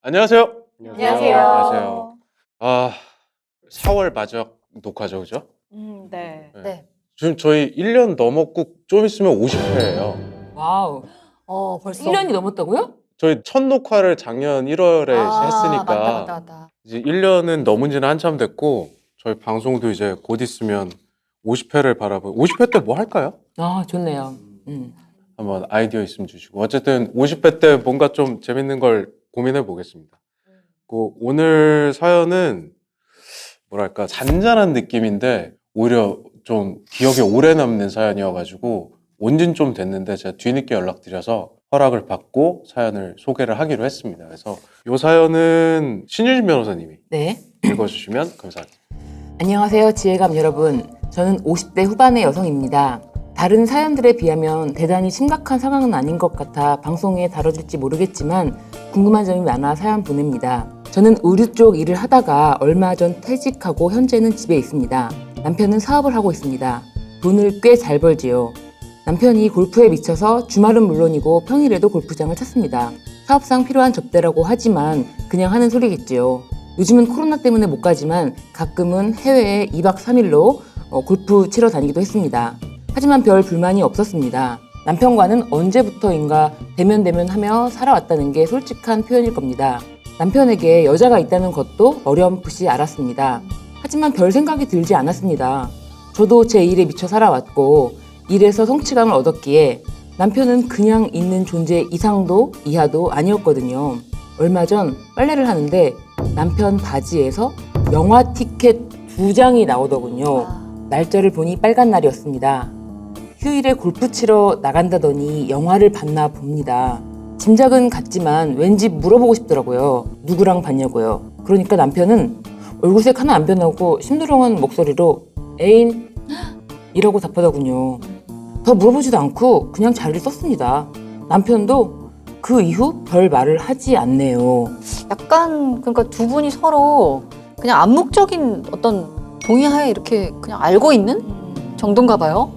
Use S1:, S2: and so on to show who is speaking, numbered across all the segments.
S1: 안녕하세요.
S2: 안녕하세요.
S1: 안녕하세요. 4월 마지막 녹화죠, 그죠?
S2: 네.
S1: 네. 지금 저희 1년 넘었고 좀 있으면 50회예요.
S3: 와우.
S2: 벌써
S3: 1년이 넘었다고요?
S1: 저희 첫 녹화를 작년 1월에 했으니까
S2: 맞다.
S1: 이제 1년은 넘은 지는 한참 됐고 저희 방송도 이제 곧 있으면 50회를 바라보고 50회 때 뭐 할까요?
S3: 아, 좋네요.
S1: 한번 아이디어 있으면 주시고 어쨌든 50회 때 뭔가 좀 재밌는 걸 고민해 보겠습니다. 오늘 사연은 뭐랄까 잔잔한 느낌인데 오히려 좀 기억에 오래 남는 사연이어가지고 온 지는 좀 됐는데 제가 뒤늦게 연락드려서 허락을 받고 사연을 소개를 하기로 했습니다. 그래서 이 사연은 신유진 변호사님이
S3: 네.
S1: 읽어주시면 감사하겠습니다.
S3: 안녕하세요, 지혜감 여러분. 저는 50대 후반의 여성입니다. 다른 사연들에 비하면 대단히 심각한 상황은 아닌 것 같아 방송에 다뤄질지 모르겠지만 궁금한 점이 많아 사연 보냅니다. 저는 의류 쪽 일을 하다가 얼마 전 퇴직하고 현재는 집에 있습니다. 남편은 사업을 하고 있습니다. 돈을 꽤 잘 벌지요. 남편이 골프에 미쳐서 주말은 물론이고 평일에도 골프장을 찾습니다. 사업상 필요한 접대라고 하지만 그냥 하는 소리겠지요. 요즘은 코로나 때문에 못 가지만 가끔은 해외에 2박 3일로 골프 치러 다니기도 했습니다. 하지만 별 불만이 없었습니다. 남편과는 언제부터인가 대면하며 살아왔다는 게 솔직한 표현일 겁니다. 남편에게 여자가 있다는 것도 어렴풋이 알았습니다. 하지만 별 생각이 들지 않았습니다. 저도 제 일에 미쳐 살아왔고 일에서 성취감을 얻었기에 남편은 그냥 있는 존재 이상도 이하도 아니었거든요. 얼마 전 빨래를 하는데 남편 바지에서 영화 티켓 2장이 나오더군요. 날짜를 보니 빨간 날이었습니다. 휴일에 골프 치러 나간다더니 영화를 봤나 봅니다. 짐작은 같지만 왠지 물어보고 싶더라고요. 누구랑 봤냐고요. 그러니까 남편은 얼굴색 하나 안 변하고 심드렁한 목소리로 애인? 이라고 답하더군요. 더 물어보지도 않고 그냥 자리를 썼습니다. 남편도 그 이후 별 말을 하지 않네요.
S2: 약간 그러니까 두 분이 서로 그냥 암묵적인 어떤 동의하에 이렇게 그냥 알고 있는 정도인가 봐요.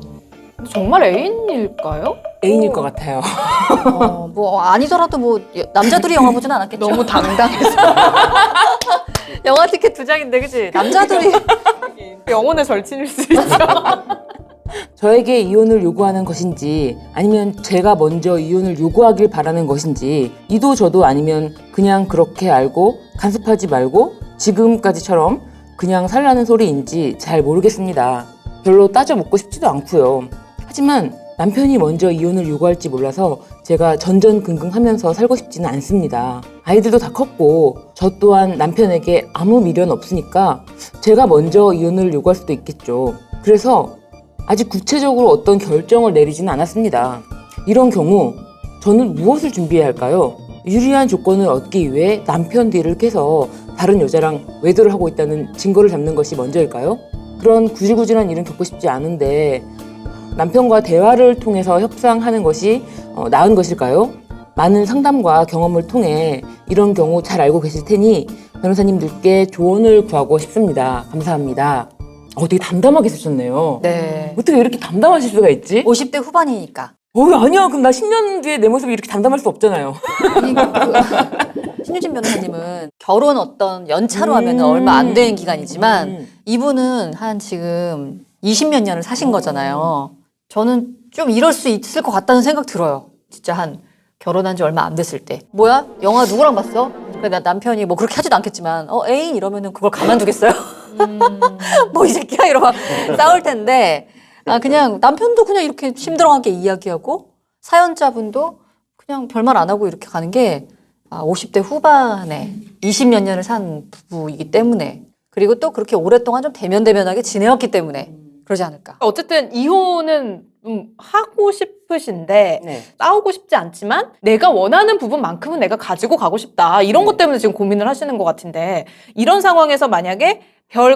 S4: 정말 애인일까요?
S3: 애인일 것 같아요.
S2: 뭐 아니더라도 뭐 남자들이 영화 보진 않았겠죠.
S4: 너무 당당해서
S2: 영화 티켓 2장인데 그치? 남자들이
S4: 영혼의 절친일 수 있죠.
S3: 저에게 이혼을 요구하는 것인지 아니면 제가 먼저 이혼을 요구하길 바라는 것인지 이도 저도 아니면 그냥 그렇게 알고 간섭하지 말고 지금까지처럼 그냥 살라는 소리인지 잘 모르겠습니다. 별로 따져 묻고 싶지도 않고요. 하지만 남편이 먼저 이혼을 요구할지 몰라서 제가 전전긍긍하면서 살고 싶지는 않습니다. 아이들도 다 컸고 저 또한 남편에게 아무 미련 없으니까 제가 먼저 이혼을 요구할 수도 있겠죠. 그래서 아직 구체적으로 어떤 결정을 내리지는 않았습니다. 이런 경우 저는 무엇을 준비해야 할까요? 유리한 조건을 얻기 위해 남편 뒤를 캐서 다른 여자랑 외도를 하고 있다는 증거를 잡는 것이 먼저일까요? 그런 구질구질한 일은 겪고 싶지 않은데 남편과 대화를 통해서 협상하는 것이 나은 것일까요? 많은 상담과 경험을 통해 이런 경우 잘 알고 계실 테니 변호사님들께 조언을 구하고 싶습니다. 감사합니다. 되게 담담하게 쓰셨네요.
S2: 네.
S3: 어떻게 이렇게 담담하실 수가 있지?
S2: 50대 후반이니까.
S3: 아니야. 그럼 나 10년 뒤에 내 모습이 이렇게 담담할 수 없잖아요.
S2: 아니, 신유진 변호사님은 결혼 어떤 연차로 하면 얼마 안 되는 기간이지만 이분은 한 지금 20몇 년을 사신 거잖아요. 저는 좀 이럴 수 있을 것 같다는 생각 들어요. 진짜 한 결혼한 지 얼마 안 됐을 때. 뭐야? 영화 누구랑 봤어? 그래, 나 남편이 뭐 그렇게 하지도 않겠지만 애인 이러면은 그걸 가만두겠어요? 뭐 이 새끼야 이러고 싸울 텐데 그냥 남편도 그냥 이렇게 심드렁하게 이야기하고 사연자분도 그냥 별말 안 하고 이렇게 가는 게 50대 후반에 20몇 년을 산 부부이기 때문에 그리고 또 그렇게 오랫동안 좀 대면하게 지내왔기 때문에 그러지 않을까.
S4: 어쨌든 이혼은 하고 싶으신데
S3: 네.
S4: 싸우고 싶지 않지만 내가 원하는 부분만큼은 내가 가지고 가고 싶다. 이런 것 때문에 지금 고민을 하시는 것 같은데 이런 상황에서 만약에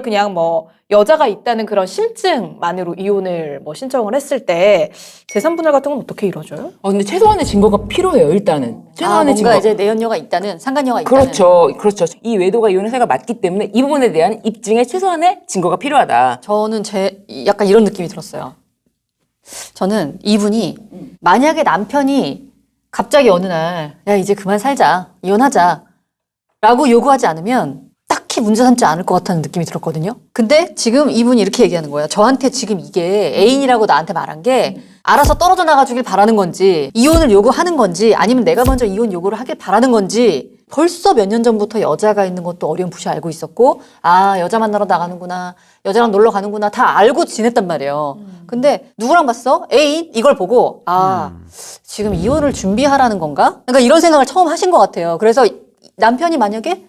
S4: 그냥 뭐 여자가 있다는 그런 심증만으로 이혼을 뭐 신청을 했을 때 재산분할 같은 건 어떻게 이루어져요?
S3: 근데 최소한의 증거가 필요해요. 일단은 최소한의 증거.
S2: 뭔가 이제 내연녀가 있다는 상간녀가 있다는.
S3: 그렇죠. 이 외도가 이혼 회사가 맞기 때문에 이 부분에 대한 입증에 최소한의 증거가 필요하다.
S2: 저는 약간 이런 느낌이 들었어요. 저는 이분이 만약에 남편이 갑자기 어느 날 야 이제 그만 살자 이혼하자 라고 요구하지 않으면 딱히 문제 삼지 않을 것 같다는 느낌이 들었거든요. 근데 지금 이분이 이렇게 얘기하는 거예요. 저한테 지금 이게 애인이라고 나한테 말한 게 알아서 떨어져 나가주길 바라는 건지 이혼을 요구하는 건지 아니면 내가 먼저 이혼 요구를 하길 바라는 건지 벌써 몇 년 전부터 여자가 있는 것도 어렴풋이 알고 있었고 아 여자 만나러 나가는구나 여자랑 놀러 가는구나 다 알고 지냈단 말이에요. 근데 누구랑 봤어? 애인? 이걸 보고 아 지금 이혼을 준비하라는 건가? 그러니까 이런 생각을 처음 하신 것 같아요. 그래서 남편이 만약에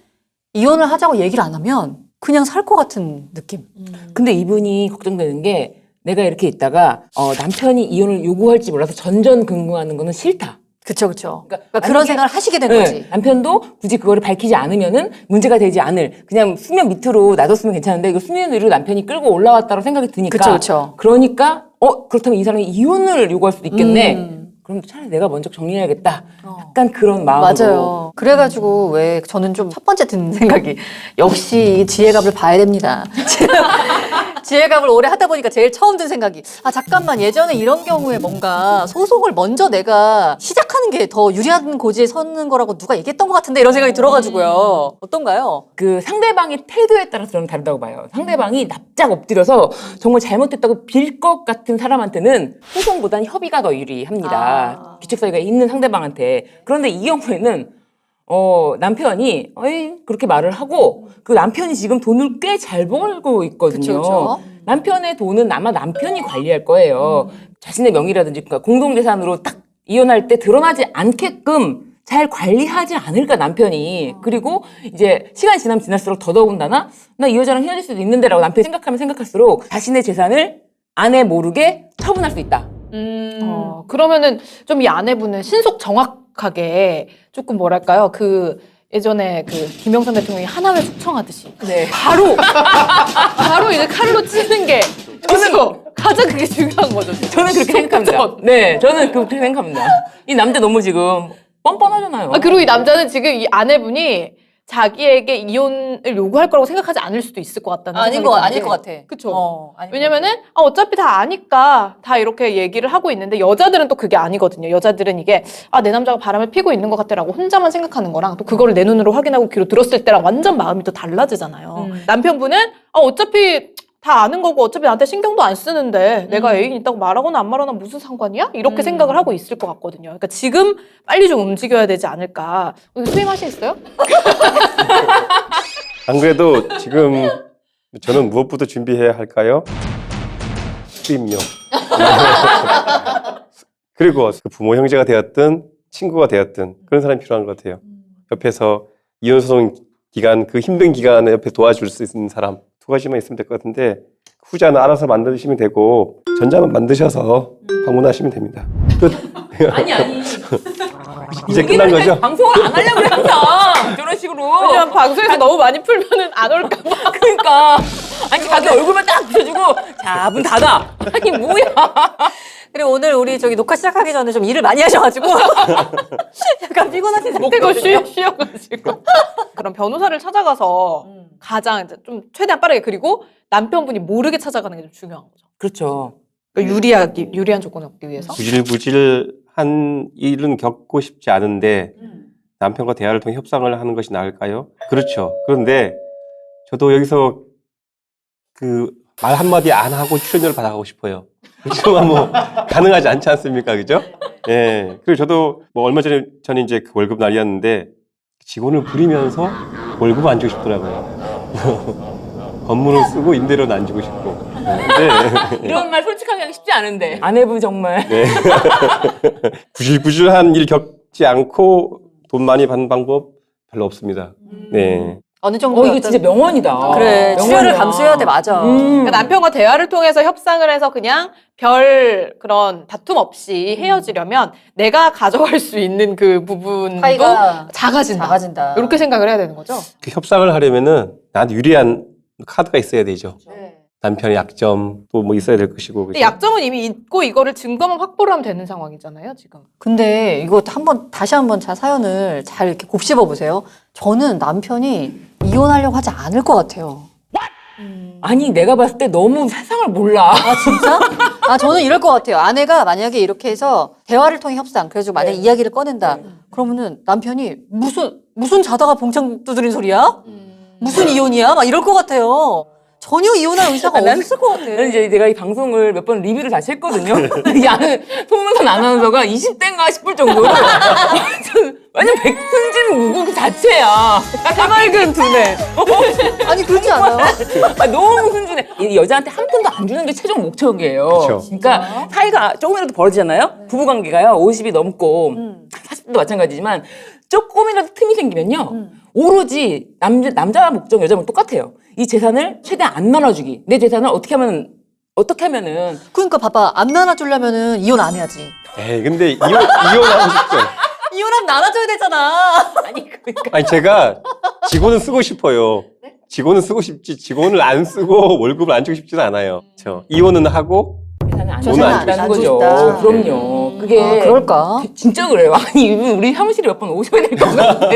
S2: 이혼을 하자고 얘기를 안 하면 그냥 살 것 같은 느낌.
S3: 근데 이분이 걱정되는 게 내가 이렇게 있다가 남편이 이혼을 요구할지 몰라서 전전긍긍하는 거는 싫다.
S2: 그쵸. 그러니까
S3: 만약에-
S2: 그런 생각을 하시게 된
S3: 네,
S2: 거지.
S3: 남편도 굳이 그거를 밝히지 않으면은 문제가 되지 않을 그냥 수면 밑으로 놔뒀으면 괜찮은데 이거 수면 위로 남편이 끌고 올라왔다라고 생각이 드니까
S2: 그쵸.
S3: 그러니까 그렇다면 이 사람이 이혼을 요구할 수도 있겠네. 그럼 차라리 내가 먼저 정리해야겠다. 약간 그런 마음으로.
S2: 맞아요. 그래가지고 왜 저는 좀 첫 번째 드는 생각이 역시 지혜갑을 봐야 됩니다. 지혜갑을 오래 하다 보니까 제일 처음 든 생각이 아 잠깐만 예전에 이런 경우에 뭔가 소송을 먼저 내가 시작하는 게 더 유리한 고지에 서는 거라고 누가 얘기했던 것 같은데 이런 생각이 들어가지고요. 어떤가요?
S3: 그 상대방의 태도에 따라서 저는 다르다고 봐요. 상대방이 납작 엎드려서 정말 잘못했다고 빌 것 같은 사람한테는 소송보다는 협의가 더 유리합니다. 규칙사유가 있는 상대방한테. 그런데 이 경우에는 남편이 그렇게 말을 하고 그 남편이 지금 돈을 꽤 잘 벌고 있거든요.
S2: 그쵸.
S3: 남편의 돈은 아마 남편이 관리할 거예요. 자신의 명의라든지 그러니까 공동재산으로 딱 이혼할 때 드러나지 않게끔 잘 관리하지 않을까 남편이. 그리고 이제 시간이 지나면 지날수록 더더군다나 나 이 여자랑 헤어질 수도 있는데라고 남편이 생각하면 생각할수록 자신의 재산을 아내 모르게 처분할 수 있다.
S4: 그러면은 좀 이 아내분은 신속 정확하게 조금 뭐랄까요? 그 예전에 그 김영삼 대통령이 하나회 숙청하듯이
S3: 네.
S4: 바로 이제 칼로 찌는 게 그죠? 가장 그게 중요한 거죠.
S3: 저는 그렇게 생각합니다. 네, 저는 그렇게 생각합니다. 이 남자 너무 지금 뻔뻔하잖아요.
S4: 그리고 이 남자는 지금 이 아내분이 자기에게 이혼을 요구할 거라고 생각하지 않을 수도 있을 것 같다는
S2: 아닐
S4: 생각이
S2: 것 같아.
S4: 그쵸. 왜냐면은 어차피 다 아니까 다 이렇게 얘기를 하고 있는데 여자들은 또 그게 아니거든요. 여자들은 이게 내 남자가 바람을 피고 있는 것 같다라고 혼자만 생각하는 거랑 또 그거를 내 눈으로 확인하고 귀로 들었을 때랑 완전 마음이 또 달라지잖아요. 남편분은 어차피 다 아는 거고 어차피 나한테 신경도 안 쓰는데 내가 애인 있다고 말하거나 안 말하거나 무슨 상관이야? 이렇게 생각을 하고 있을 것 같거든요. 그러니까 지금 빨리 좀 움직여야 되지 않을까. 수임하시겠어요?
S5: 안 그래도 지금 저는 무엇부터 준비해야 할까요? 수입료. 그리고 그 부모 형제가 되었든 친구가 되었든 그런 사람이 필요한 것 같아요. 옆에서 이혼소송 기간 그 힘든 기간에 옆에 도와줄 수 있는 사람 두 가지만 있으면 될 것 같은데 후자는 알아서 만드시면 되고 전자만 만드셔서 방문하시면 됩니다. 끝.
S3: 아니.
S5: 이제 끝난 거죠?
S3: 방송을 안 하려고 그래, 항상. 저런 식으로.
S4: 왜냐면 방송에서 너무 많이 풀면은 안 올까봐.
S3: 그러니까. 아니, 자기 얼굴만 딱 비춰주고, 자, 문 닫아. 아니, 뭐야.
S2: 그리고 오늘 우리 저기 녹화 시작하기 전에 좀 일을 많이 하셔가지고 약간 피곤하신
S4: 목대고
S2: 상태거든요.
S4: 쉬어가지고. 그럼 변호사를 찾아가서 가장 이제 좀 최대한 빠르게 그리고 남편분이 모르게 찾아가는 게 좀 중요한 거죠.
S3: 그렇죠.
S4: 그러니까 유리한 조건을 얻기 위해서.
S5: 구질구질한 일은 겪고 싶지 않은데 남편과 대화를 통해 협상을 하는 것이 나을까요? 그렇죠. 그런데 저도 여기서 그 말 한마디 안 하고 출연료를 받아가고 싶어요. 그렇지만 뭐 가능하지 않지 않습니까? 그죠? 예. 그리고 저도 뭐 얼마 전에 이제 그 월급 날이었는데 직원을 부리면서 월급 안 주고 싶더라고요. 건물을 쓰고 임대료는 안 주고 싶고. 네.
S3: 이런 말 솔직하게 하기 쉽지 않은데. 아내분 정말.
S5: 네. 구질구질한 일 겪지 않고 돈 많이 받는 방법 별로 없습니다. 네.
S2: 어느 정도
S3: 이거 진짜 명언이다.
S2: 그래 출혈을
S3: 명언이야.
S2: 감수해야 돼 맞아.
S4: 그러니까 남편과 대화를 통해서 협상을 해서 그냥 별 그런 다툼 없이 헤어지려면 내가 가져갈 수 있는 그 부분도
S2: 파이가
S4: 작아진다. 이렇게 생각을 해야 되는 거죠.
S5: 그 협상을 하려면은 나한테 유리한 카드가 있어야 되죠.
S2: 네.
S5: 남편의 약점 또 뭐 있어야 될 것이고.
S4: 근데
S5: 그죠?
S4: 약점은 이미 있고 이거를 증거만 확보를 하면 되는 상황이잖아요, 지금.
S2: 근데 이거 다시 한번 사연을 잘 이렇게 곱씹어 보세요. 저는 남편이 이혼하려고 하지 않을 것 같아요.
S3: 아니 내가 봤을 때 너무 세상을 몰라.
S2: 아, 진짜? 아, 저는 이럴 것 같아요. 아내가 만약에 이렇게 해서 대화를 통해 협상, 그래서 만약에 이야기를 꺼낸다. 그러면은 남편이 무슨 자다가 봉창 두드린 소리야? 무슨 이혼이야? 막 이럴 것 같아요. 전혀 이혼할 의사가
S3: 난-
S2: 없을 것 같아.
S3: 나는 이제 내가 이 방송을 몇 번 리뷰를 다시 했거든요. 야는 송문선 아나운서가 20대인가 싶을 정도로 완전 백승진 누구 그 자체야.
S4: 해맑은 두뇌.
S2: 아니, 그렇지 않아요?
S3: 아, 너무 순진해. 이 여자한테 한 푼도 안 주는 게 최종 목적이에요.
S5: 그쵸.
S3: 그러니까 사이가 조금이라도 벌어지잖아요. 부부관계가요. 50이 넘고 40대도 마찬가지지만 조금이라도 틈이 생기면요. 오로지 남자 목적, 여자 목적 똑같아요. 이 재산을 최대한 안 나눠주기. 내 재산을 어떻게 하면은
S2: 그러니까 봐봐. 안 나눠주려면은 이혼 안 해야지.
S5: 에이, 근데 이혼하고 싶죠.
S2: 이혼하면 나눠줘야 되잖아.
S3: 아니 그러니까
S5: 아니, 제가 직원은 쓰고 싶어요. 직원은 쓰고 싶지, 직원을 안 쓰고 월급을 안 주고 싶지는 않아요. 이혼은 하고,
S3: 재산을 안
S5: 돈을 안
S3: 나눠준다는
S2: 주고
S3: 거죠.
S2: 싶다.
S3: 그럼요. 그게
S2: 아, 그럴까?
S3: 진짜 그래요. 아니 이분 우리 사무실에 몇 번 오셔야 될 것 같아.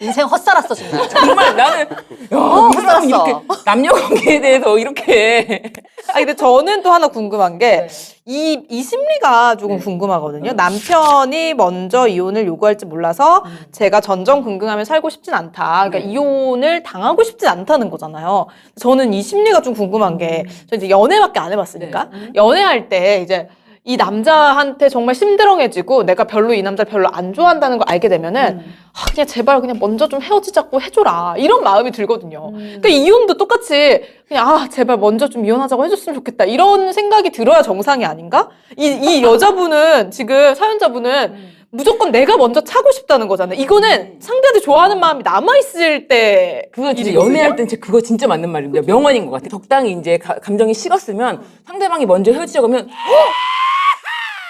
S2: 인생 헛살았어, 정말.
S3: 정말 나는 이 사람은 이렇게 남녀 관계에 대해서 이렇게
S4: 아 근데 저는 또 하나 궁금한 게 이 심리가 조금 궁금하거든요. 남편이 먼저 이혼을 요구할지 몰라서 제가 전전긍긍하며 살고 싶진 않다. 그러니까 이혼을 당하고 싶진 않다는 거잖아요. 저는 이 심리가 좀 궁금한 게 저 이제 연애밖에 안 해봤으니까 연애할 때 이제 이 남자한테 정말 심드렁해지고 내가 별로 이 남자를 별로 안 좋아한다는 걸 알게 되면은 아, 그냥 제발 그냥 먼저 좀 헤어지자고 해줘라 이런 마음이 들거든요. 그러니까 이혼도 똑같이 그냥 아 제발 먼저 좀 이혼하자고 해줬으면 좋겠다 이런 생각이 들어야 정상이 아닌가? 이 여자분은 지금 사연자분은 무조건 내가 먼저 차고 싶다는 거잖아요. 이거는 상대한테 좋아하는 마음이 남아있을 때
S3: 그거 진짜
S4: 일이거든요.
S3: 연애할 땐 진짜 그거 진짜 맞는 말입니다. 명언인 것 같아. 적당히 이제 감정이 식었으면 상대방이 먼저 헤어지자고 하면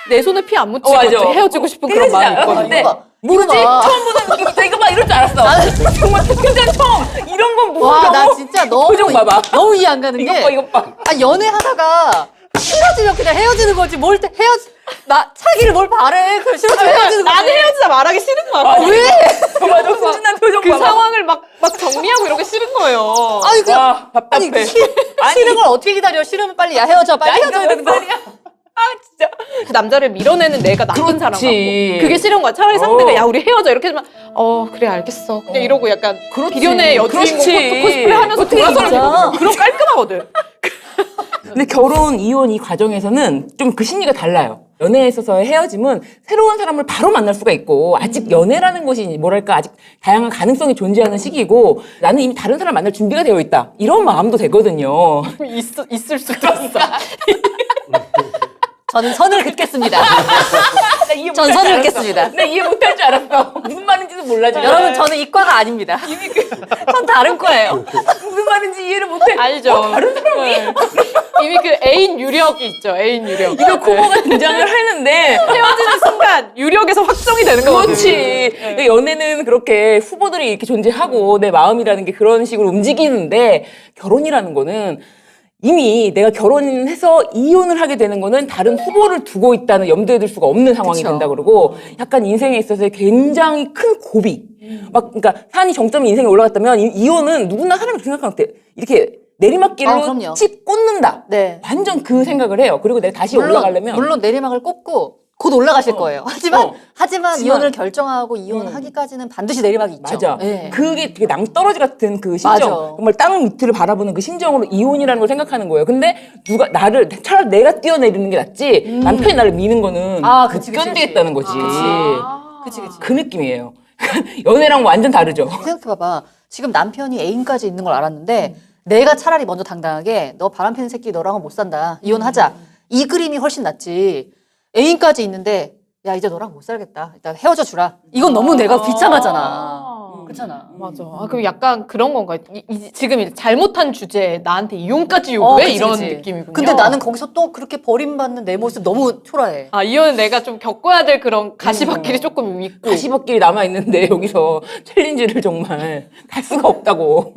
S4: 내 손에 피 안 묻히고
S3: 맞아.
S4: 헤어지고 싶은 그런 마음이 있거든요.
S3: 근데
S2: 이거 봐.
S3: 모르지?
S2: 이거 봐.
S3: 처음 보는 느낌이다. 이거 봐 이럴 줄 알았어. 정말 백현장 처음 이런 건 모르고.
S2: 와, 나 진짜 너무,
S3: 표정 봐봐.
S2: 너무 이해 안 가는 게.
S3: 이것 봐 이것 봐.
S2: 아, 연애하다가 싫어지면 그냥 헤어지는 거지. 나 차기를 뭘 바래. 그럼 싫어지면 헤어지는 거지.
S4: 나는 헤어지자 말하기 싫은 거야.
S2: 왜?
S3: 맞아 순진한 표정
S4: 그
S3: 봐봐.
S4: 상황을 막 정리하고 이런 게 싫은 거예요.
S2: 아니, 그,
S3: 와
S2: 아니,
S3: 답답해.
S2: 싫은 걸 어떻게 기다려? 싫으면 빨리 헤어져. 빨리 헤어져야 되는 거.
S3: 말이야. 아 진짜.
S4: 그 남자를 밀어내는 내가 나쁜 사람 같고 그게 싫은 거야. 차라리 상대가 야 우리 헤어져 이렇게 하면 그래 알겠어. 그냥 이러고 약간 비련의 여주인공
S3: 그렇지.
S4: 코스프레 하면서
S3: 어떻게
S4: 돌아서는
S3: 진짜.
S4: 그럼 깔끔하거든.
S3: 근데 결혼, 이혼 이 과정에서는 좀 그 심리가 달라요. 연애에 있어서의 헤어짐은 새로운 사람을 바로 만날 수가 있고 아직 연애라는 것이 뭐랄까 아직 다양한 가능성이 존재하는 시기고 나는 이미 다른 사람 만날 준비가 되어 있다. 이런 마음도 되거든요.
S4: 있을 수도 있어.
S2: 저는 선을 긋겠습니다.
S3: 나 이해
S2: 전
S3: 못할 줄
S2: 선을
S3: 알았어.
S2: 긋겠습니다.
S3: 나 이해 못할 줄 알았어. 무슨 말인지도 몰라 지금.
S2: 여러분, 저는 이과가 아닙니다. 전 다른 과예요.
S3: 무슨 말인지 이해를 못해.
S4: 알죠.
S3: 다른 사람이
S4: 이미 그 애인 유력이 있죠. 애인 유력.
S3: 이거 코어가 등장을 하는데
S4: 헤어지는 순간 유력에서 확정이 되는 거거든.
S3: 그렇지. 근데 연애는 그렇게 후보들이 이렇게 존재하고 내 마음이라는 게 그런 식으로 움직이는데 결혼이라는 거는 이미 내가 결혼해서 이혼을 하게 되는 거는 다른 후보를 두고 있다는 염두에 둘 수가 없는 상황이
S2: 그쵸.
S3: 된다 그러고 약간 인생에 있어서의 굉장히 큰 고비. 막 그러니까 산이 정점이 인생에 올라갔다면 이혼은 누구나 사람이 생각하는 때 이렇게 내리막길로
S2: 그럼요.
S3: 집 꽂는다.
S2: 네.
S3: 완전 그 생각을 해요. 그리고 내가 다시 올라가려면
S2: 물론 내리막을 꽂고 곧 올라가실 거예요. 하지만
S3: 하지만
S2: 이혼을 결정하고 이혼하기까지는 반드시 내리막이 있죠.
S3: 맞아.
S2: 네.
S3: 그게 되게 낭떠러지 같은 그 심정.
S2: 맞아.
S3: 정말 땅 밑을 바라보는 그 심정으로 이혼이라는 걸 생각하는 거예요. 근데 차라리 내가 뛰어내리는 게 낫지 남편이 나를 미는 거는
S2: 아, 그치, 그치,
S3: 견디겠다는 거지.
S2: 그치, 그치.
S3: 그 느낌이에요. 연애랑 완전 다르죠.
S2: 생각해봐봐. 지금 남편이 애인까지 있는 걸 알았는데 내가 차라리 먼저 당당하게 너 바람피는 새끼 너랑은 못 산다. 이혼하자. 이 그림이 훨씬 낫지. 애인까지 있는데 야 이제 너랑 못 살겠다. 일단 헤어져 주라. 이건 너무 내가 비참하잖아. 그렇잖아.
S4: 맞아. 그럼 약간 그런 건가? 지금 잘못한 주제에 나한테 이혼까지 요구해?
S2: 그치,
S4: 이런
S2: 그치.
S4: 느낌이군요.
S2: 근데 나는 거기서 또 그렇게 버림받는 내 모습 너무 초라해.
S4: 이혼은 내가 좀 겪어야 될 그런 가시밭길이 조금 있고.
S3: 가시밭길이 남아있는데 여기서 챌린지를 정말 갈 수가 없다고.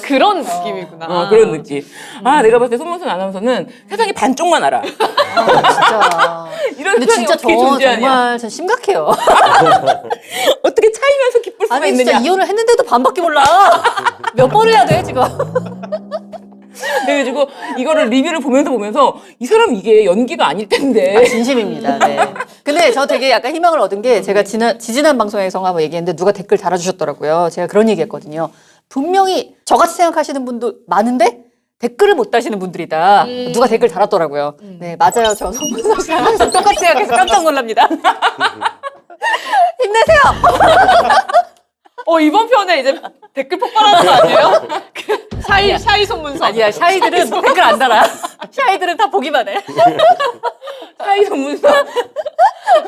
S4: 그런 느낌이구나.
S3: 그런 느낌. 내가 봤을 때 손문선 아나운서는 세상의 반쪽만 알아.
S2: 진짜.
S3: 이런
S2: 근데
S3: 세상이
S2: 진짜
S3: 어떻게 존재하냐.
S2: 정말 전 심각해요.
S3: 어떻게 차이면서 기쁠 수가
S2: 아니
S3: 있느냐.
S2: 진짜 이혼을 했는데도 반밖에 몰라. 몇 번을 해야 돼 지금.
S3: 그래가지고 이거를 리뷰를 보면서 이 사람 이게 연기가 아닐 텐데.
S2: 진심입니다. 네. 근데 저 되게 약간 희망을 얻은 게 제가 지지난 방송에서 한번 얘기했는데 누가 댓글 달아주셨더라고요. 제가 그런 얘기했거든요. 분명히 저같이 생각하시는 분도 많은데 댓글을 못 다시는 분들이다. 누가 댓글 달았더라고요. 네, 맞아요. 저 송문석 씨랑 항상 똑같이 생각해서 깜짝 놀랍니다. 힘내세요.
S4: 이번 편에 이제 댓글 폭발하는 거 아니에요? 샤이 손문서.
S2: 아니야, 샤이들은 댓글 안 달아. 샤이들은 다 보기만 해.
S3: 차이 전문서.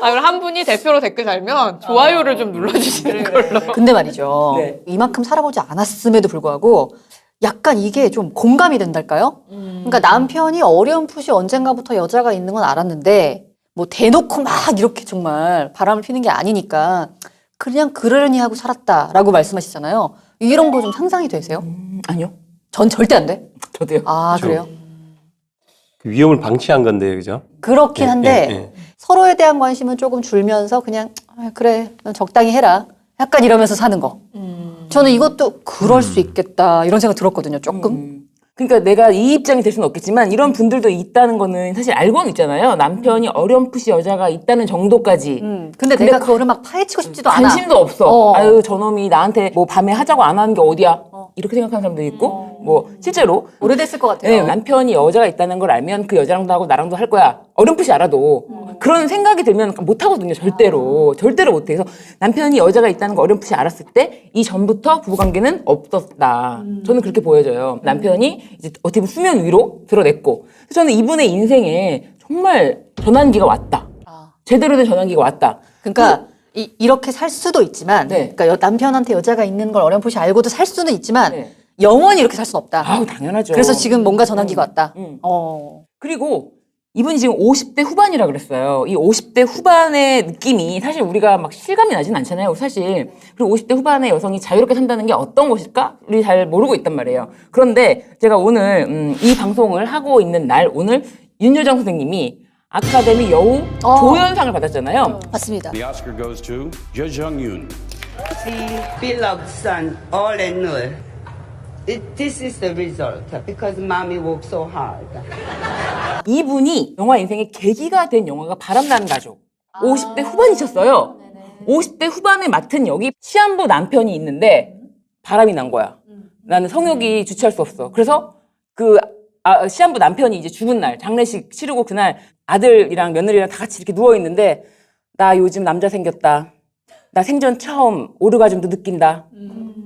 S4: 그럼 한 분이 대표로 댓글 달면 좋아요를 좀 눌러주시는 걸로.
S2: 근데 말이죠.
S3: 네.
S2: 이만큼 살아보지 않았음에도 불구하고 약간 이게 좀 공감이 된달까요? 그러니까 남편이 어렴풋이 언젠가부터 여자가 있는 건 알았는데 뭐 대놓고 막 이렇게 정말 바람을 피는 게 아니니까 그냥 그러려니 하고 살았다라고 말씀하시잖아요. 이런 거 좀 상상이 되세요?
S3: 아니요.
S2: 전 절대 안 돼.
S3: 저도요.
S2: 아,
S5: 그렇죠.
S2: 그래요?
S5: 그 위험을 방치한 건데요, 그죠?
S2: 그렇긴
S5: 예,
S2: 한데
S5: 예, 예.
S2: 서로에 대한 관심은 조금 줄면서 그냥 그래, 넌 적당히 해라. 약간 이러면서 사는 거. 저는 이것도 그럴 수 있겠다 이런 생각 들었거든요. 조금.
S3: 그러니까 내가 이 입장이 될 수는 없겠지만 이런 분들도 있다는 거는 사실 알고는 있잖아요. 남편이 어렴풋이 여자가 있다는 정도까지.
S2: 근데 내가 그거를 막 파헤치고 싶지도 않아.
S3: 관심도 없어.
S2: 어.
S3: 아유, 저놈이 나한테 뭐 밤에 하자고 안 하는 게 어디야. 이렇게 생각하는 사람도 있고, 뭐, 실제로.
S2: 오래됐을 것 같아요.
S3: 네, 남편이 여자가 있다는 걸 알면 그 여자랑도 하고 나랑도 할 거야. 어렴풋이 알아도. 그런 생각이 들면 못 하거든요, 절대로. 절대로 못 해. 그래서 남편이 여자가 있다는 걸 어렴풋이 알았을 때 이전부터 부부관계는 없었다. 저는 그렇게 보여져요. 남편이 이제 어떻게 보면 수면 위로 드러냈고. 그래서 저는 이분의 인생에 정말 전환기가 왔다.
S2: 아.
S3: 제대로 된 전환기가 왔다.
S2: 그러니까 이렇게 살 수도 있지만,
S3: 네.
S2: 그러니까 남편한테 여자가 있는 걸 어렴풋이 알고도 살 수는 있지만
S3: 네.
S2: 영원히 이렇게 살 수는 없다.
S3: 아우, 당연하죠.
S2: 그래서 지금 뭔가 전환기가 왔다.
S3: 음. 그리고 이분이 지금 50대 후반이라 그랬어요. 이 50대 후반의 느낌이 사실 우리가 막 실감이 나진 않잖아요. 사실. 그리고 50대 후반의 여성이 자유롭게 산다는 게 어떤 것일까? 우리 잘 모르고 있단 말이에요. 그런데 제가 오늘 이 방송을 하고 있는 날 오늘 윤여정 선생님이 아카데미 여우 조연상을 받았잖아요.
S2: 맞습니다.
S6: The Oscar goes to Judge Jung Yoon.
S7: Beloved son, all and all. This is the result because mommy worked so hard.
S3: 이분이 영화 인생의 계기가 된 영화가 바람나는 가족. 50대 후반이셨어요. 50대 후반에 맡은 역이 시한부 남편이 있는데 바람이 난 거야. 나는 성욕이 주체할 수 없어. 그래서 그 시한부 남편이 이제 죽은 날 장례식 치르고 그날 아들이랑 며느리랑 다 같이 이렇게 누워 있는데 나 요즘 남자 생겼다. 나 생전 처음 오르가즘도 느낀다.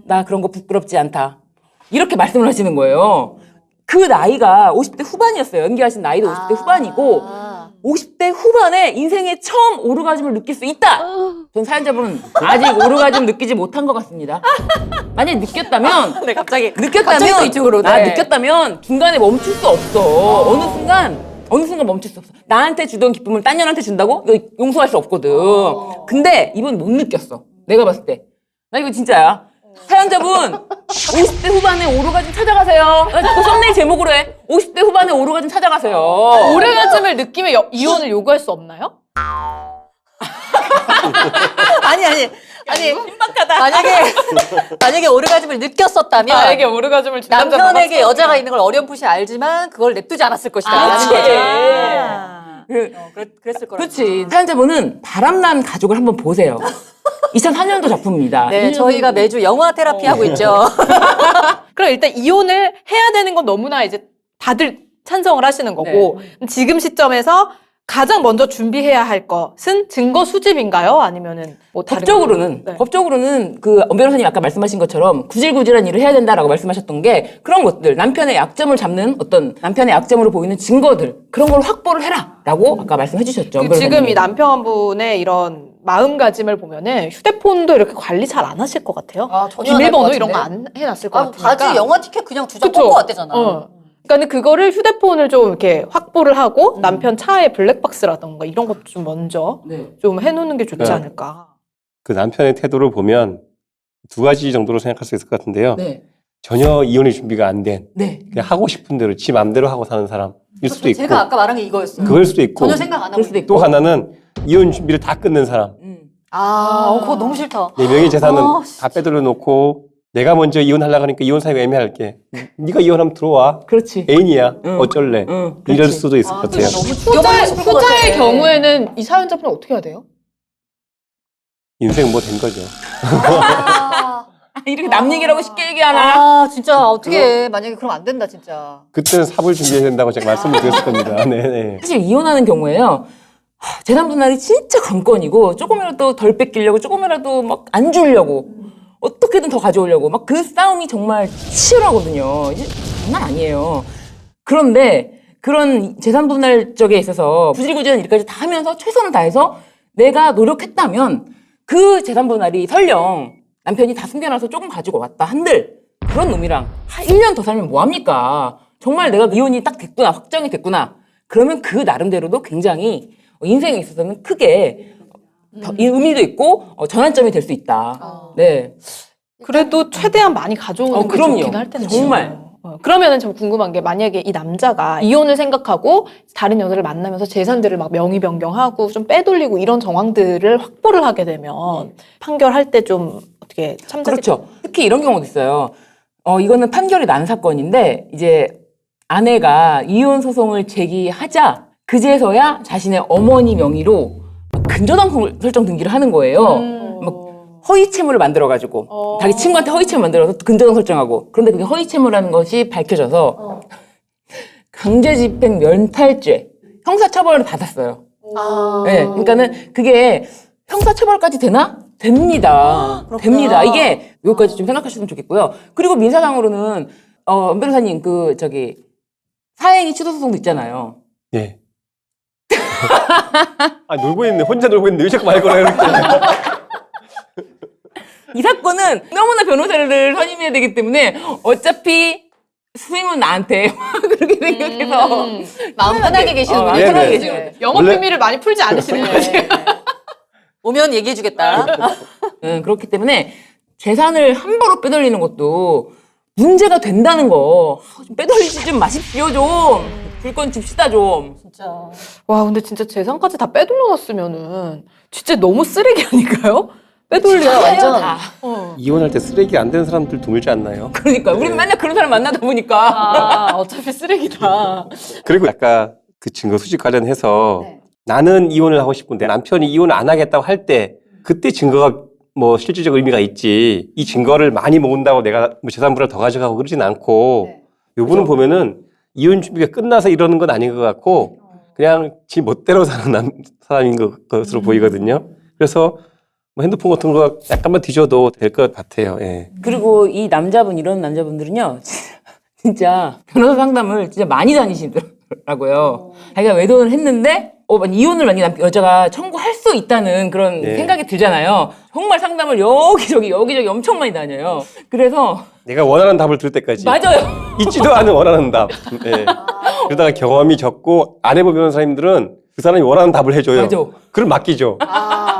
S3: 나 그런 거 부끄럽지 않다. 이렇게 말씀을 하시는 거예요. 그 나이가 50대 후반이었어요. 연기하신 나이도 50대 후반이고 50대 후반에 인생에 처음 오르가즘을 느낄 수 있다. 전 사연자분은 아직 오르가즘 느끼지 못한 것 같습니다. 만약에 느꼈다면
S2: 네, 갑자기 또 이쪽으로. 네.
S3: 느꼈다면 중간에 멈출 수 없어. 어느 순간 멈출 수 없어. 나한테 주던 기쁨을 딴 년한테 준다고? 이거 용서할 수 없거든. 근데 이분 못 느꼈어. 내가 봤을 때. 나 이거 진짜야. 사연자분 50대 후반에 오르가즘 찾아가세요. 그 썸네일 제목으로 해. 50대 후반에 오르가즘 찾아가세요.
S4: 오르가즘을 느끼면 이혼을 요구할 수 없나요?
S2: 아니 신박하다. 만약에 오르가즘을 느꼈었다면
S4: 나에게 오르가즘을 준 남자
S2: 남편에게 여자가 있는 걸 어렴풋이 알지만 그걸 냅두지 않았을 것이다. 라는
S3: 그치.
S2: 거죠. 그랬을 거라고.
S3: 그렇지. 사연자분은 바람난 가족을 한번 보세요. 2004년도 작품입니다.
S2: 네, 저희가 매주 영화 테라피 하고 있죠.
S4: 그럼 일단 이혼을 해야 되는 건 너무나 이제 다들 찬성을 하시는 거고 지금 시점에서 가장 먼저 준비해야 할 것은 증거 수집인가요? 아니면은 뭐 다른
S3: 법적으로는
S4: 네.
S3: 법적으로는 그 엄 변호사님 아까 말씀하신 것처럼 구질구질한 일을 해야 된다라고 말씀하셨던 게 그런 것들 남편의 약점을 잡는 어떤 남편의 약점으로 보이는 증거들 그런 걸 확보를 해라라고 아까 말씀해 주셨죠. 엄
S4: 지금
S3: 변호사님이.
S4: 이 남편분의 이런 마음가짐을 보면은 휴대폰도 이렇게 관리 잘 안 하실 것 같아요.
S2: 전혀 안할것
S4: 비밀번호 이런 거
S2: 같은데?
S4: 안 해놨을 것 같으니까.
S2: 바지 영화 티켓 그냥 두 장
S4: 그쵸?
S2: 뽑고 왔대잖아.
S4: 그러니까 그거를 휴대폰을 좀 이렇게 확보를 하고 남편 차에 블랙박스라던가 이런 것도 좀 먼저 좀 해놓는 게 좋지
S5: 네.
S4: 않을까.
S5: 그 남편의 태도를 보면 두 가지 정도로 생각할 수 있을 것 같은데요.
S3: 네.
S5: 전혀 이혼의 준비가 안 된,
S3: 네.
S5: 그냥 하고 싶은 대로 지 마음대로 하고 사는 사람일 수도 있고,
S2: 제가 아까 말한 게 이거였어요.
S5: 그럴 수도 있고,
S2: 전혀 생각 안 하고
S3: 그럴 수도
S2: 있는.
S3: 있고.
S5: 또 하나는 이혼 준비를 다 끝낸 사람.
S2: 그거 너무 싫다.
S5: 내 명의 재산은
S2: 아,
S5: 다 빼돌려 놓고 내가 먼저 이혼하려고 하니까 이혼 사유가 애매할게. 네가 이혼하면 들어와.
S3: 그렇지.
S5: 애인이야.
S3: 응.
S5: 어쩔래.
S3: 응,
S5: 이럴
S3: 그렇지.
S5: 수도 있을 것 같아요.
S4: 후자의 경우에는 이 사연자분은 어떻게 해야 돼요?
S5: 인생 뭐 된 거죠.
S3: 이렇게 남 얘기라고 쉽게 얘기하나?
S2: 진짜 어떻게 해. 만약에 그럼 안 된다, 진짜.
S5: 그때는 삽을 준비해야 된다고 제가 말씀을 드렸을 겁니다. 네네.
S3: 사실 이혼하는 경우에요. 재산 분할이 진짜 관건이고 조금이라도 덜 뺏기려고 조금이라도 막 안 주려고 어떻게든 더 가져오려고 막 그 싸움이 정말 치열하거든요. 이제 장난 아니에요. 그런데 그런 재산 분할 쪽에 있어서 구질구질한 일까지 다 하면서 최선을 다해서 내가 노력했다면 그 재산 분할이 설령 남편이 다 숨겨놔서 조금 가지고 왔다 한들 그런 놈이랑 한 1년 더 살면 뭐합니까? 정말 내가 이혼이 딱 됐구나, 확정이 됐구나. 그러면 그 나름대로도 굉장히 인생에 있어서는 크게 의미도 있고 전환점이 될 수 있다. 네.
S4: 그래도 최대한 많이 가져오는 게
S3: 그럼요.
S4: 좋긴 할 텐데.
S3: 정말.
S4: 그러면은 좀 궁금한 게 만약에 이 남자가 이혼을 생각하고 다른 여자를 만나면서 재산들을 막 명의 변경하고 좀 빼돌리고 이런 정황들을 확보를 하게 되면 판결할 때 좀 어떻게 참작이
S3: 그렇죠. 특히 이런 경우도 있어요. 이거는 판결이 난 사건인데 이제 아내가 이혼 소송을 제기하자 그제서야 자신의 어머니 명의로 근저당 설정 등기를 하는 거예요. 막 허위 채무를 만들어가지고 자기 친구한테 허위 채무 만들어서 근저당 설정하고 그런데 그게 허위 채무라는 것이 밝혀져서 강제집행 면탈죄 형사처벌을 받았어요. 네, 그러니까는 그게 형사처벌까지 되나? 됩니다. 됩니다. 이게 여기까지 좀 생각하시면 좋겠고요. 그리고 민사상으로는 안 변호사님 사행위 취소 소송도 있잖아요.
S5: 예. 놀고 있네. 혼자 놀고 있는데 왜 자꾸 말 걸어요, 이렇게.
S3: 이 사건은 너무나 변호사를 선임해야 되기 때문에 어차피 수임은 나한테 그렇게 생각해서
S2: 마음 편하게 계시는
S3: 마음
S2: 분이
S3: 편하게
S5: 네.
S3: 계시는 거죠.
S4: 영업
S5: 원래-
S4: 비밀을 많이 풀지 않으시는 거지.
S2: 오면 얘기해주겠다.
S3: 그렇기 때문에 재산을 함부로 빼돌리는 것도 문제가 된다는 거. 좀 빼돌리지 좀 마십시오 좀. 줄 건 줍시다 좀.
S2: 진짜.
S4: 와, 근데 진짜 재산까지 다 빼돌려놨으면은 진짜 너무 쓰레기 아닌가요? 빼돌려
S2: 완전.
S3: 다.
S5: 이혼할 때 쓰레기 안 되는 사람들 드물지 않나요?
S3: 그러니까 우리는 맨날 그런 사람 만나다 보니까
S4: 어차피 쓰레기다.
S5: 그리고 아까 그 증거 수집 관련해서
S2: 네.
S5: 나는 이혼을 하고 싶은데 남편이 이혼을 안 하겠다고 할 때 그때 증거가 뭐 실질적 의미가 있지 이 증거를 많이 모은다고 내가 뭐 재산분할 더 가져가고 그러진 않고
S2: 네.
S5: 요분은 보면은 이혼 준비가 끝나서 이러는 건 아닌 것 같고 그냥 지 멋대로 사는 사람인 것으로 보이거든요. 그래서 뭐 핸드폰 같은 거 약간만 뒤져도 될 것 같아요. 예.
S3: 그리고 이 이런 남자분들은요 진짜 변호사 상담을 진짜 많이 다니시더라고요. 자기가 외도를 했는데 이혼을 만약에 여자가 청구할 수 있다는 그런
S5: 네.
S3: 생각이 들잖아요. 정말 상담을 여기저기 엄청 많이 다녀요. 그래서
S5: 내가 원하는 답을 들 때까지
S3: 맞아요.
S5: 있지도 않은 원하는 답. 예. 그러다가 경험이 적고 안 해본 변호사님들은 그 사람이 원하는 답을 해줘요.
S3: 맞아.
S5: 그럼 맡기죠.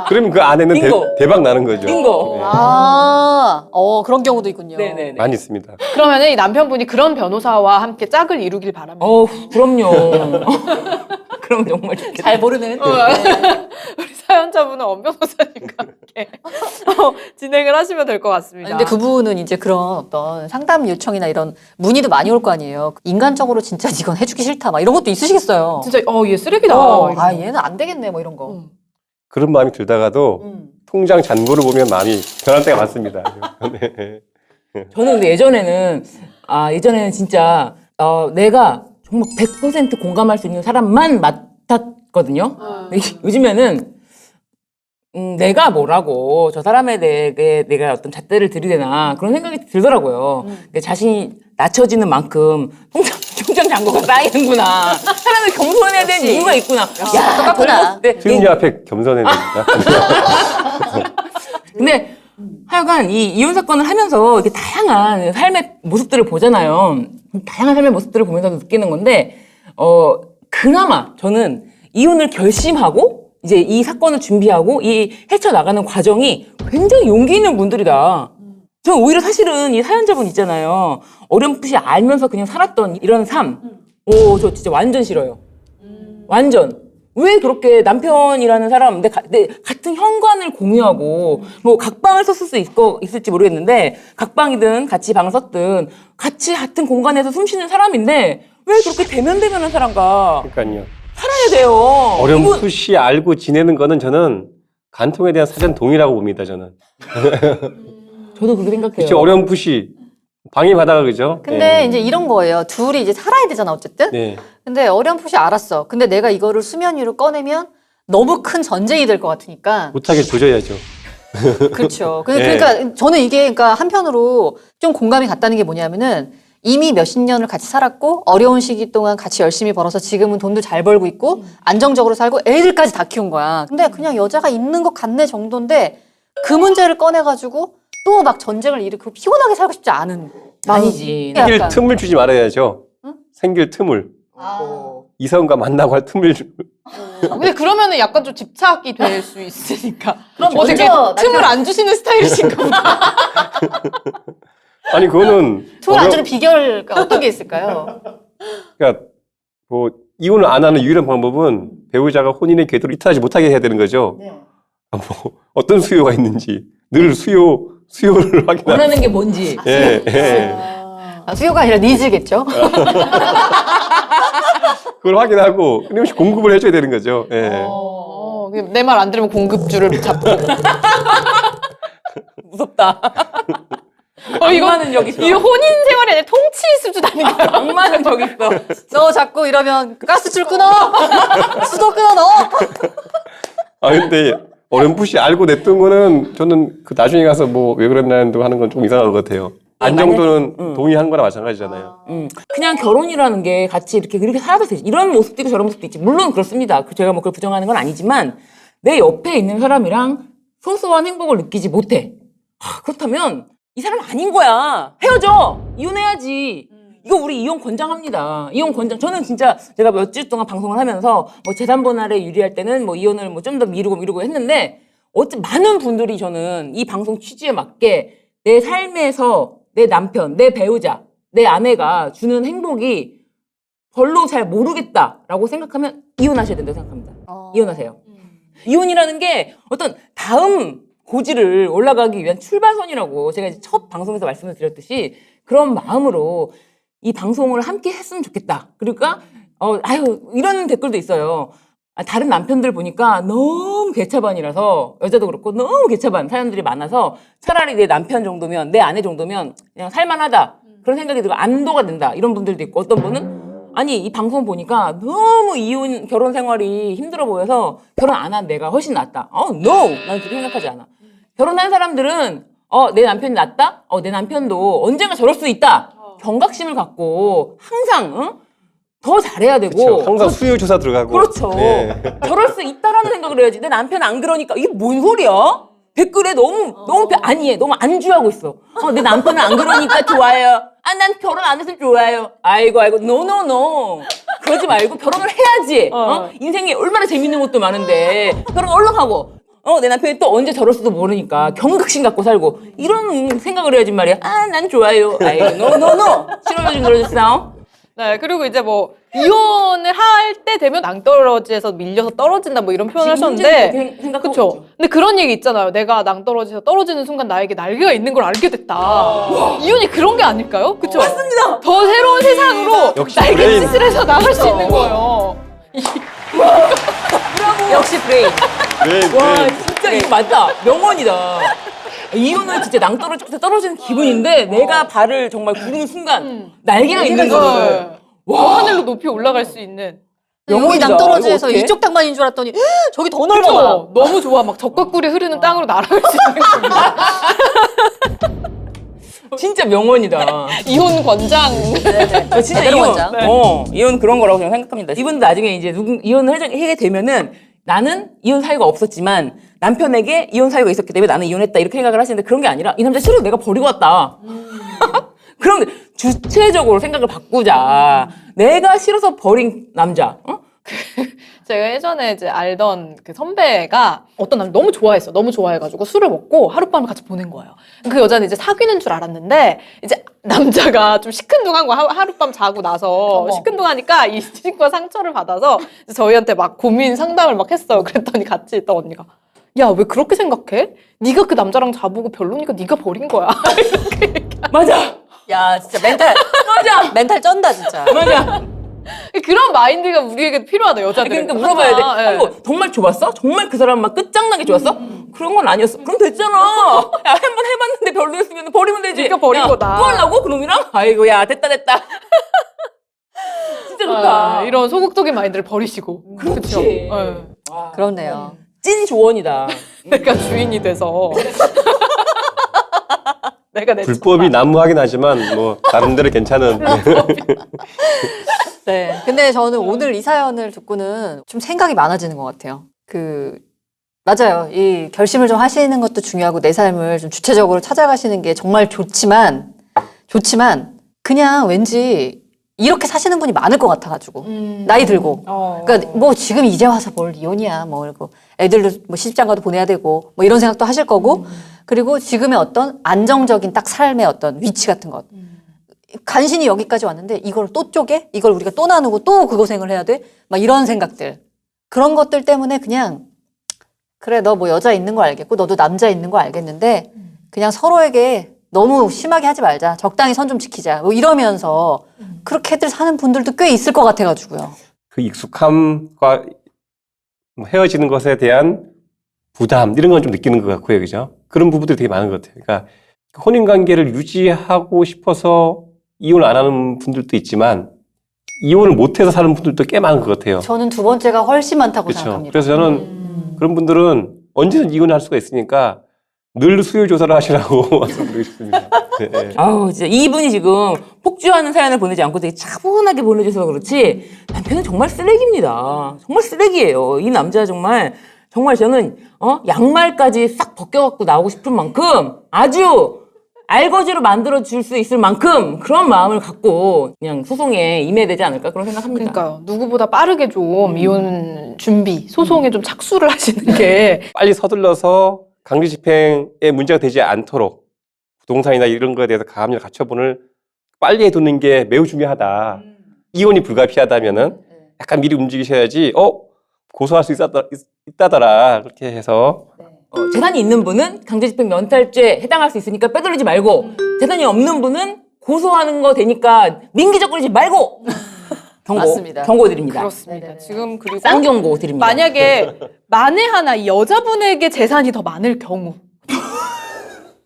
S5: 그러면 그 안에는
S3: 빙고.
S5: 대박 나는 거죠.
S3: 빙고.
S5: 네.
S2: 그런 경우도 있군요.
S3: 네네네.
S5: 많이 있습니다.
S4: 그러면은 이 남편분이 그런 변호사와 함께 짝을 이루길 바랍니다.
S3: 그럼요. 그럼 정말 좋겠다.
S2: 잘 모르는.
S4: 우리 사연자분은 엄 변호사님과 함께 진행을 하시면 될 것 같습니다.
S2: 근데 그분은 이제 그런 어떤 상담 요청이나 이런 문의도 많이 올 거 아니에요. 인간적으로 진짜 이건 해주기 싫다. 막 이런 것도 있으시겠어요.
S4: 진짜 얘 쓰레기다. 이런
S2: 얘는 안 되겠네. 뭐 이런 거.
S5: 그런 마음이 들다가도 통장 잔고를 보면 마음이 변할 때가 많습니다. 네.
S3: 저는 근데 예전에는 진짜 내가 정말 100% 공감할 수 있는 사람만 맡았거든요. 근데 요즘에는 내가 뭐라고 저 사람에 대해 내가 어떤 잣대를 들이대나 그런 생각이 들더라고요. 내 자신이 낮춰지는 만큼 통장 잔고가 쌓이는구나. 사람이 겸손해야 되는 이유가 있구나. 야,
S2: 똑같구나.
S5: 승리 앞에 겸손해야 됩니다.
S3: 근데 하여간 이 이혼 사건을 하면서 이렇게 다양한 삶의 모습들을 보잖아요. 다양한 삶의 모습들을 보면서 느끼는 건데, 그나마 저는 이혼을 결심하고 이제 이 사건을 준비하고 이 헤쳐나가는 과정이 굉장히 용기 있는 분들이다. 저는 오히려 사실은 이 사연자분 있잖아요. 어렴풋이 알면서 그냥 살았던 이런 삶. 저 진짜 완전 싫어요. 완전. 왜 그렇게 남편이라는 사람, 내 같은 현관을 공유하고, 뭐, 각방을 썼을 수 있을지 모르겠는데, 각방이든 같이 방을 썼든, 같이 같은 공간에서 숨 쉬는 사람인데, 왜 그렇게 대면대면한 사람과
S5: 그러니까요.
S3: 살아야 돼요?
S5: 어렴풋이 알고 지내는 거는 저는 간통에 대한 사전 동의라고 봅니다, 저는.
S3: 저도 그렇게 생각해요.
S5: 그렇죠. 어렴풋이 방해받아가 그죠?
S2: 근데
S5: 네.
S2: 이제 이런 거예요. 둘이 이제 살아야 되잖아, 어쨌든.
S5: 네.
S2: 근데 어렴풋이 알았어. 근데 내가 이거를 수면 위로 꺼내면 너무 큰 전쟁이 될 것 같으니까.
S5: 못하게 조져야죠.
S2: 그렇죠.
S5: 네.
S2: 그러니까 저는 이게 그러니까 한편으로 좀 공감이 갔다는 게 뭐냐면은 이미 몇십 년을 같이 살았고 어려운 시기 동안 같이 열심히 벌어서 지금은 돈도 잘 벌고 있고 안정적으로 살고 애들까지 다 키운 거야. 근데 그냥 여자가 있는 것 같네 정도인데 그 문제를 꺼내가지고 또 막 전쟁을 일으키고 피곤하게 살고 싶지 않은.
S3: 아니지.
S2: 약간.
S5: 생길 틈을 주지 말아야죠.
S2: 응?
S5: 생길 틈을.
S2: 아.
S5: 이성과 만나고 할 틈을
S4: 근데 그러면은 약간 좀 집착이 될 수 있으니까.
S2: 그럼
S4: 뭐 되게
S2: 먼저
S4: 틈을 안 주시는 스타일이신가 보다.
S5: 아니 그거는
S2: 틈을 안 주는 비결가 어떤 게 있을까요?
S5: 그러니까 뭐 이혼을 안 하는 유일한 방법은 배우자가 혼인의 궤도를 이탈하지 못하게 해야 되는 거죠. 뭐 어떤 수요가 있는지 늘 수요를 확인하고
S3: 원하는 게 뭔지.
S5: 예, 예.
S2: 아, 수요가 아니라 니즈겠죠.
S5: 그걸 확인하고 끊임없이 공급을 해줘야 되는 거죠. 예.
S4: 내 말 안 들으면 공급줄을 잡고.
S3: 무섭다. 악마는 여기 있어.
S4: 이 혼인 생활이 아니라 통치 수준 아닌가요?
S3: 악마는 저기 있어.
S2: 너 자꾸 이러면 가스줄 끊어. 수도 끊어 넣어.
S5: 아 근데 어렴풋이 알고 냈던 거는 저는 그 나중에 가서 뭐 왜 그랬나는 하는 건 좀 이상한 것 같아요. 안 정도는 동의한 거나 마찬가지잖아요.
S3: 그냥 결혼이라는 게 같이 이렇게 살아도 되지. 이런 모습도 있고 저런 모습도 있지. 물론 그렇습니다. 제가 뭐 그걸 부정하는 건 아니지만 내 옆에 있는 사람이랑 소소한 행복을 느끼지 못해. 그렇다면 이 사람 아닌 거야. 헤어져. 이혼해야지. 이거 우리 이혼 권장합니다. 이혼 권장. 저는 진짜 제가 몇 주 동안 방송을 하면서 뭐 재산 분할에 유리할 때는 뭐 이혼을 뭐 좀 더 미루고 했는데 많은 분들이 저는 이 방송 취지에 맞게 내 삶에서 내 남편, 내 배우자, 내 아내가 주는 행복이 별로 잘 모르겠다라고 생각하면 이혼하셔야 된다고 생각합니다. 이혼하세요. 이혼이라는 게 어떤 다음 고지를 올라가기 위한 출발선이라고 제가 이제 첫 방송에서 말씀을 드렸듯이 그런 마음으로 이 방송을 함께 했으면 좋겠다. 그러니까 이런 댓글도 있어요. 다른 남편들 보니까 너무 개차반이라서 여자도 그렇고 너무 개차반 사연들이 많아서 차라리 내 남편 정도면 내 아내 정도면 그냥 살만하다 그런 생각이 들고 안도가 된다 이런 분들도 있고 어떤 분은 아니 이 방송 보니까 너무 이혼 결혼 생활이 힘들어 보여서 결혼 안 한 내가 훨씬 낫다. No! 난 그렇게 생각하지 않아. 결혼한 사람들은 내 남편이 낫다? 내 남편도 언젠가 저럴 수 있다. 경각심을 갖고 항상 더 잘해야 되고
S5: 그렇죠. 항상 수요 조사 들어가고.
S3: 그렇죠.
S5: 네.
S3: 저럴 수 있다라는 생각을 해야지. 내 남편 안 그러니까 이게 뭔 소리야? 댓글에 너무 아니해. 너무 안주하고 있어. 내 남편은 안 그러니까 좋아요. 난 결혼 안 했으면 좋아요. 아이고 no. 그러지 말고 결혼을 해야지. 인생에 얼마나 재밌는 것도 많은데 결혼 얼른 하고. 내 남편이 또 언제 저럴지도 모르니까 경각심 갖고 살고 이런 생각을 해야지 말이야. 난 좋아요. 아이고 no. 싫어요 좀 그러셨어요?
S4: 네, 그리고 이제 뭐 이혼을 할 때 되면 낭떠러지에서 밀려서 떨어진다 뭐 이런 표현을 하셨는데 그렇죠. 근데 그런 얘기 있잖아요. 내가 낭떠러지에서 떨어지는 순간 나에게 날개가 있는 걸 알게 됐다. 이혼이 그런 게 아닐까요? 그렇죠.
S3: 맞습니다.
S4: 더 새로운 세상으로
S5: 역시
S4: 날갯짓을 해서 나갈 수 있는 거예요.
S3: 역시 브레인.
S5: 네,
S3: 와 진짜 이거 맞다. 명언이다. 이혼은 진짜 낭떠러지에서 떨어지는 기분인데 내가 발을 정말 구르는 순간 날개가 있는 거예요.
S4: 와, 하늘로 높이 올라갈 수 있는.
S2: 여기
S3: 영혼이다.
S2: 낭떠러지에서
S3: 이거 어떡해?
S2: 이쪽 땅만인 줄 알았더니 저기 더 넓어.
S4: 너무 좋아. 막 적과 꿀이 흐르는 땅으로 날아갈 수 있는 겁니다.
S3: 진짜 명언이다.
S4: 이혼 권장.
S3: 진짜
S2: 제대로
S3: 이혼.
S2: 원장.
S3: 이혼 그런 거라고 저는 생각합니다. 이분 나중에 이제 이혼을 하게 되면은 나는 이혼 사유가 없었지만 남편에게 이혼 사유가 있었기 때문에 나는 이혼했다 이렇게 생각을 하시는데 그런 게 아니라 이 남자 싫어 내가 버리고 왔다. 그런 주체적으로 생각을 바꾸자. 내가 싫어서 버린 남자.
S4: 제가 예전에 이제 알던 그 선배가 어떤 남자 너무 좋아했어. 너무 좋아해가지고 술을 먹고 하룻밤을 같이 보낸 거예요. 그 여자는 이제 사귀는 줄 알았는데 이제 남자가 좀 시큰둥한 거 하룻밤 자고 나서 시큰둥하니까 이 친구가 상처를 받아서 저희한테 막 고민 상담을 막 했어요. 그랬더니 같이 있던 언니가 야, 왜 그렇게 생각해? 네가 그 남자랑 자보고 별로니까 네가 버린 거야.
S3: 맞아.
S2: 야, 진짜 멘탈 멘탈 쩐다 진짜.
S3: 맞아.
S4: 그런 마인드가 우리에게 필요하다, 여자들은.
S3: 그러니까 물어봐야 돼.
S4: 예.
S3: 아니, 뭐, 정말 좋았어? 정말 그 사람 막 끝장나게 좋았어? 그런 건 아니었어. 그럼 됐잖아. 야, 한 번 해봤는데 별로였으면 버리면 되지.
S4: 그러니까 버린
S3: 야,
S4: 거다.
S3: 또 하려고? 그놈이랑? 아이고, 야, 됐다. 진짜 좋다.
S4: 아, 이런 소극적인 마인드를 버리시고.
S3: 그렇지.
S4: 그쵸? 예.
S2: 그렇네요.
S3: 찐 조언이다.
S4: 내가 주인이 돼서. 내가 내
S5: 불법이 난무하긴 하지만 뭐 나름대로 괜찮은.
S2: 네. 근데 저는 오늘 이 사연을 듣고는 좀 생각이 많아지는 것 같아요. 맞아요. 이 결심을 좀 하시는 것도 중요하고 내 삶을 좀 주체적으로 찾아가시는 게 정말 좋지만 그냥 왠지 이렇게 사시는 분이 많을 것 같아가지고 나이 들고 그러니까 뭐 지금 이제 와서 뭘 이혼이야 뭐 이러고 애들도 뭐 시집장가도 보내야 되고 뭐 이런 생각도 하실 거고 그리고 지금의 어떤 안정적인 딱 삶의 어떤 위치 같은 것 간신히 여기까지 왔는데 이걸 또 쪼개? 이걸 우리가 또 나누고 또 그 고생을 해야 돼? 막 이런 생각들 그런 것들 때문에 그냥 그래 너 뭐 여자 있는 거 알겠고 너도 남자 있는 거 알겠는데 그냥 서로에게 너무 심하게 하지 말자. 적당히 선 좀 지키자. 뭐 이러면서 그렇게들 사는 분들도 꽤 있을 것 같아가지고요.
S5: 그 익숙함과 뭐 헤어지는 것에 대한 부담 이런 건 좀 느끼는 것 같고요, 그죠? 그런 부분들이 되게 많은 것 같아요. 그러니까 혼인 관계를 유지하고 싶어서 이혼을 안 하는 분들도 있지만 이혼을 못해서 사는 분들도 꽤 많은 것 같아요.
S2: 저는 두 번째가 훨씬 많다고
S5: 그렇죠.
S2: 생각합니다.
S5: 그래서 저는 그런 분들은 언제든 이혼을 할 수가 있으니까 늘 수요 조사를 하시라고 말씀드리고 싶습니다. 네.
S3: 아우, 진짜 이분이 지금 폭주하는 사연을 보내지 않고 되게 차분하게 보내줘서 그렇지 남편은 정말 쓰레기입니다. 정말 쓰레기예요. 이 남자 정말 저는 양말까지 싹 벗겨갖고 나오고 싶은 만큼 아주 알거지로 만들어줄 수 있을 만큼 그런 마음을 갖고 그냥 소송에 임해되지 않을까 그런 생각합니다.
S4: 그러니까요. 누구보다 빠르게 좀 이혼 준비, 소송에 좀 착수를 하시는 게
S5: 빨리 서둘러서 강제 집행에 문제가 되지 않도록 부동산이나 이런 거에 대해서 가압류 갖춰본을 빨리 해두는 게 매우 중요하다. 이혼이 불가피하다면은 약간 미리 움직이셔야지. 고소할 수 있다더라. 그렇게 해서
S3: 재산이 있는 분은 강제집행 면탈죄 해당할 수 있으니까 빼돌리지 말고 재산이 없는 분은 고소하는 거 되니까 민기적 거리지 말고
S2: 맞습니다.
S3: 경고 드립니다.
S4: 그렇습니다. 지금 그리고
S3: 쌍경고 드립니다.
S4: 만약에 만에 하나 이 여자분에게 재산이 더 많을 경우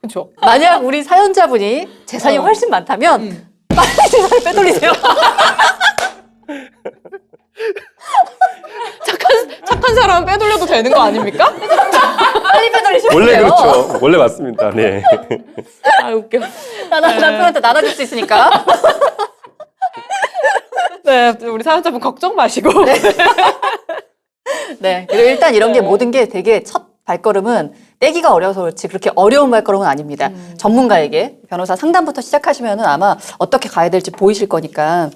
S4: 그렇죠.
S2: 만약 우리 사연자분이 재산이 훨씬 많다면 빨리 재산을 빼돌리세요.
S4: 착한 사람은 빼돌려도 되는 거 아닙니까?
S2: 빨리 빼돌리시면
S5: 원래
S2: 돼요.
S5: 그렇죠. 원래 맞습니다. 네.
S3: 아 웃겨.
S2: 남편한테 나눠줄 수 있으니까.
S4: 네, 우리 사연자분 걱정 마시고.
S2: 네. 그리고 일단 이런 게 모든 게 되게 첫 발걸음은 떼기가 어려워서 그렇지 그렇게 어려운 발걸음은 아닙니다. 전문가에게 변호사 상담부터 시작하시면은 아마 어떻게 가야 될지 보이실 거니까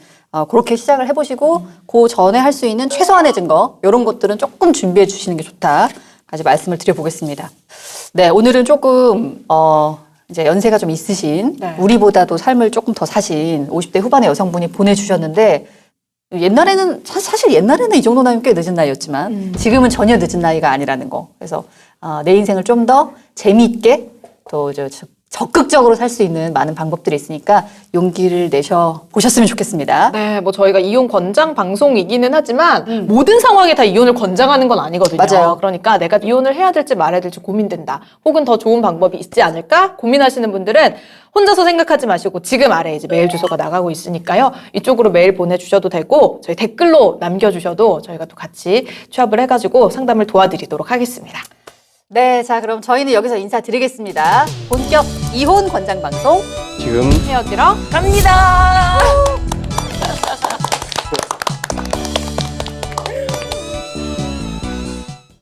S2: 그렇게 시작을 해보시고 그 전에 할 수 있는 최소한의 증거 이런 것들은 조금 준비해 주시는 게 좋다까지 말씀을 드려보겠습니다. 네, 오늘은 조금 이제 연세가 좀 있으신
S4: 네.
S2: 우리보다도 삶을 조금 더 사신 50대 후반의 여성분이 보내주셨는데 옛날에는 사실 옛날에는 이 정도 나이면 꽤 늦은 나이였지만 지금은 전혀 늦은 나이가 아니라는 거. 그래서 내 인생을 좀 더 재미있게 또 적극적으로 살 수 있는 많은 방법들이 있으니까 용기를 내셔 보셨으면 좋겠습니다.
S4: 네, 뭐 저희가 이혼 권장 방송이기는 하지만 모든 상황에 다 이혼을 권장하는 건 아니거든요.
S2: 맞아요.
S4: 그러니까 내가 이혼을 해야 될지 말아야 될지 고민된다. 혹은 더 좋은 방법이 있지 않을까 고민하시는 분들은 혼자서 생각하지 마시고 지금 아래 이제 메일 주소가 나가고 있으니까요. 이쪽으로 메일 보내주셔도 되고 저희 댓글로 남겨주셔도 저희가 또 같이 취합을 해가지고 상담을 도와드리도록 하겠습니다.
S2: 네, 자 그럼 저희는 여기서 인사드리겠습니다. 본격 이혼 권장 방송
S5: 지금
S4: 헤어지러
S3: 갑니다.